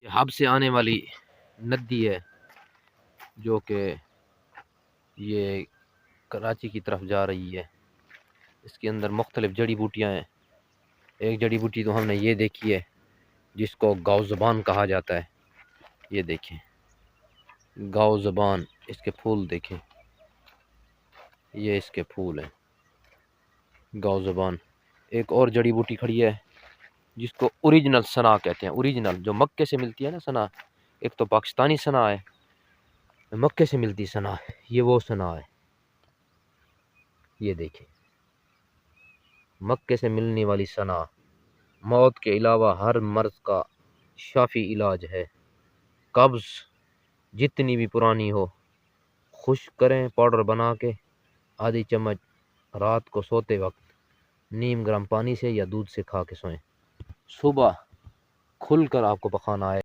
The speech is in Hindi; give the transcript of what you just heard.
हब से आने वाली नदी है जो कि ये कराची की तरफ जा रही है। इसके अंदर मुख्तलिफ जड़ी बूटियाँ हैं। एक जड़ी बूटी तो हमने ये देखी है जिसको गाव ज़बान कहा जाता है। ये देखें गाव ज़बान, इसके फूल देखें, ये इसके फूल हैं गाव ज़बान। एक और जड़ी बूटी खड़ी है जिसको ओरिजिनल सना कहते हैं। ओरिजिनल जो मक्के से मिलती है ना सना, एक तो पाकिस्तानी सना है, मक्के से मिलती सना है, ये वो सना है। ये देखें मक्के से मिलने वाली सना मौत के अलावा हर मर्ज का शाफी इलाज है। कब्ज़ जितनी भी पुरानी हो खुश्क करें पाउडर बना के, आधी चम्मच रात को सोते वक्त नीम गर्म पानी से या दूध से खा के सोएं। सुबह खुलकर आपको पखाना आए।